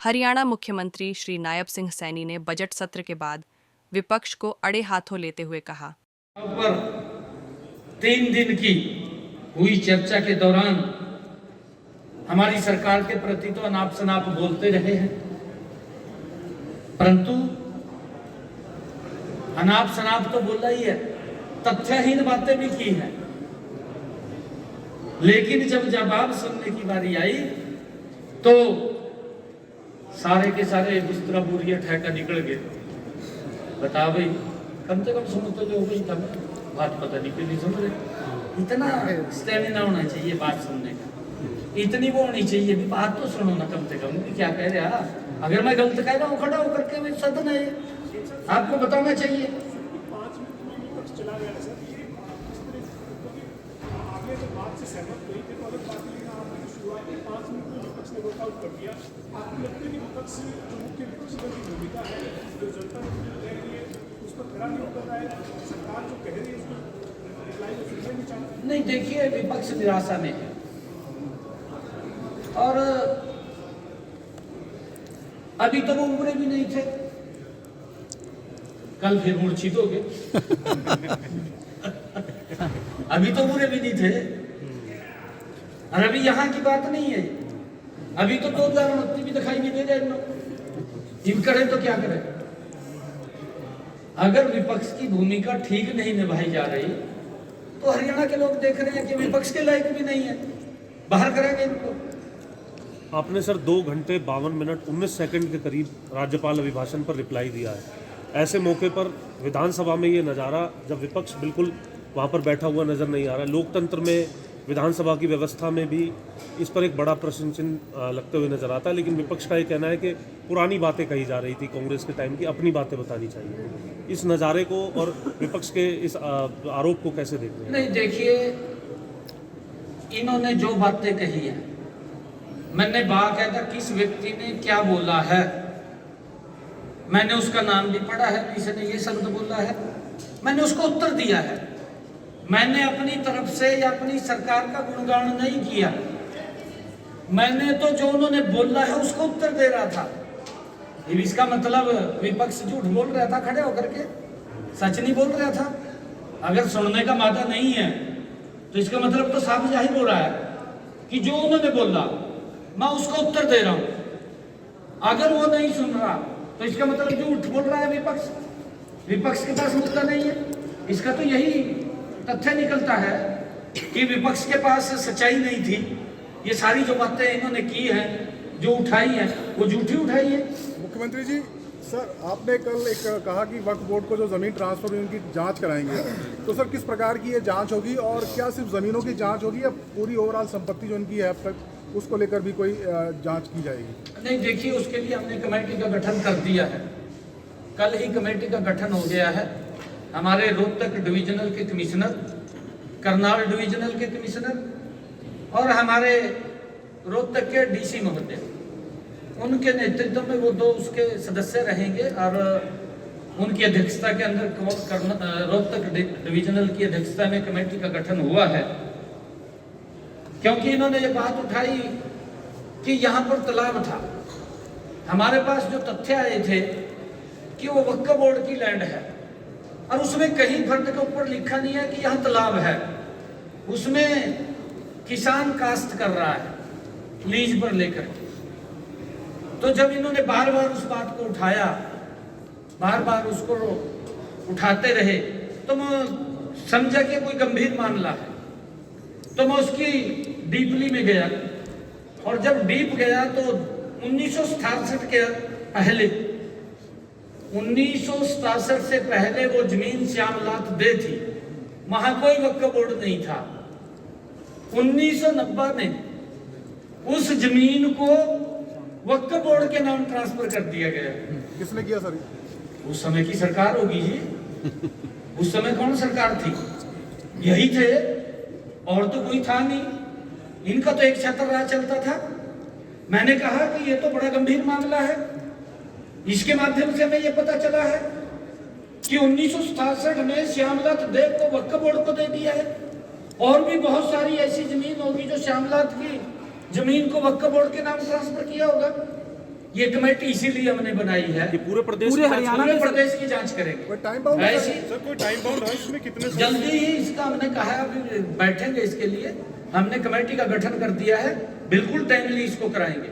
हरियाणा मुख्यमंत्री श्री नायब सिंह सैनी ने बजट सत्र के बाद विपक्ष को अड़े हाथों लेते हुए कहा, पर 3 दिन की हुई चर्चा के दौरान हमारी सरकार के प्रति तो अनाप शनाप बोलते रहे हैं, परंतु अनाप शनाप तो बोला ही है, तथ्यहीन बातें भी की हैं। लेकिन जब जवाब सुनने की बारी आई तो सारे के सारे बिस्तरा बुरिया ठहका निकल गए। बता भाई, कम से कम सुनो तो जो भाई तब बात पता नहीं क्यों नहीं समझ रहे। इतना स्टेमिना होना चाहिए बात सुनने का, इतनी वो होनी चाहिए भी बात तो सुनो ना कम से कम कि क्या कह रहा। अगर मैं गलत कह रहा हूँ खड़ा होकर के सदन है आपको बताना चाहिए। नहीं, देखिए विपक्ष निराशा में है और अभी तो वो उम्रे भी नहीं थे, कल फिर मूर्छित हो गए। अभी तो उम्रे भी नहीं थे और अभी यहाँ की बात नहीं है। अभी तो 2029 भी दिखाई नहीं दे रहे। इन करें तो क्या करें? अगर विपक्ष की भूमिका ठीक नहीं निभाई जा रही तो हरियाणा के लोग देख रहे हैं कि विपक्ष के लायक भी नहीं है, बाहर करेंगे इनको। आपने सर 2 घंटे 52 मिनट 19 सेकंड के करीब राज्यपाल अभिभाषण पर रिप्लाई दिया है। ऐसे मौके पर विधानसभा में ये नज़ारा, जब विपक्ष बिल्कुल वहाँ पर बैठा हुआ नज़र नहीं आ रहा, लोकतंत्र में विधानसभा की व्यवस्था में भी इस पर एक बड़ा प्रश्न चिन्ह लगते हुए नजर आता है। लेकिन विपक्ष का ये कहना है कि पुरानी बातें कही जा रही थी कांग्रेस के टाइम की, अपनी बातें बतानी चाहिए। इस नज़ारे को और विपक्ष के इस आरोप को कैसे देखते हैं? नहीं, देखिए इन्होंने जो बातें कही है, मैंने बाकायदा किस व्यक्ति ने क्या बोला है, मैंने उसका नाम भी पढ़ा है, इसने ये शब्द बोला है, मैंने उसको उत्तर दिया है। मैंने अपनी तरफ से या अपनी सरकार का गुणगान नहीं किया, मैंने तो जो उन्होंने बोला है उसको उत्तर दे रहा था। इसका मतलब विपक्ष झूठ बोल रहा था खड़े होकर के, सच नहीं बोल रहा था। अगर सुनने का मादा नहीं है तो इसका मतलब तो साफ जाहिर हो रहा है कि जो उन्होंने बोला मैं उसको उत्तर दे रहा हूं। अगर वो नहीं सुन रहा तो इसका मतलब झूठ बोल रहा है विपक्ष, विपक्ष के पास मुद्दा नहीं है। इसका तो यही तथ्य निकलता है कि विपक्ष के पास सच्चाई नहीं थी। ये सारी जो बातें इन्होंने की हैं, जो उठाई है, वो झूठी उठाई है। मुख्यमंत्री जी, सर आपने कल एक कहा कि वक्फ बोर्ड को जो ज़मीन ट्रांसफर हुई उनकी जांच कराएंगे, तो सर किस प्रकार की ये जांच होगी और क्या सिर्फ ज़मीनों की जांच होगी या पूरी ओवरऑल संपत्ति जो उनकी है अब तक उसको लेकर भी कोई जांच की जाएगी? नहीं, देखिए उसके लिए हमने कमेटी का गठन कर दिया है। कल ही कमेटी का गठन हो गया है। हमारे रोहतक डिविजनल के कमिश्नर, करनाल डिविजनल के कमिश्नर और हमारे रोहतक के डीसी महोदय, उनके नेतृत्व में वो 2 उसके सदस्य रहेंगे और उनकी अध्यक्षता के अंदर रोहतक डिविजनल की अध्यक्षता में कमेटी का गठन हुआ है। क्योंकि इन्होंने ये बात उठाई कि यहाँ पर तालाब था। हमारे पास जो तथ्य आए थे कि वो वक्फ बोर्ड की लैंड है और उसमें कहीं फर्द के ऊपर लिखा नहीं है कि यहाँ तालाब है। उसमें किसान काश्त कर रहा है लीज पर लेकर। तो जब इन्होंने बार बार उस बात को उठाया, बार बार उसको उठाते रहे, तो मैं समझा कि कोई गंभीर मामला है। तो मैं उसकी डीपली में गया और जब डीप गया तो 1967 के पहले, 1967 से पहले वो जमीन श्यामलात दे थी, वहां कोई वक्फ बोर्ड नहीं था। 1990 में उस जमीन को वक्फ बोर्ड के नाम ट्रांसफर कर दिया गया। किसने किया सर? उस समय की सरकार होगी जी। उस समय कौन सरकार थी? यही थे, और तो कोई था नहीं। इनका तो एक छत्र राज चलता था। मैंने कहा कि ये तो बड़ा गंभीर मामला है। इसके माध्यम से हमें ये पता चला है कि 1967 में श्यामलात देव को वक्फ बोर्ड को दे दिया है, और भी बहुत सारी ऐसी जमीन होगी जो श्यामलात की जमीन को वक्फ बोर्ड के नाम ट्रांसफर किया होगा। ये कमेटी इसीलिए हमने बनाई है, कि पूरे प्रदेश पूरे की जांच हरियाणा पूरे प्रदेश की जांच करेंगे। कोई टाइम बाउंड है ऐसी सर? कोई टाइम बाउंड है इसमें? कितने जल्दी ही इसका हमने कहा है, अभी बैठेंगे इसके लिए, हमने कमेटी का गठन कर दिया है, बिल्कुल टाइमली इसको कराएंगे।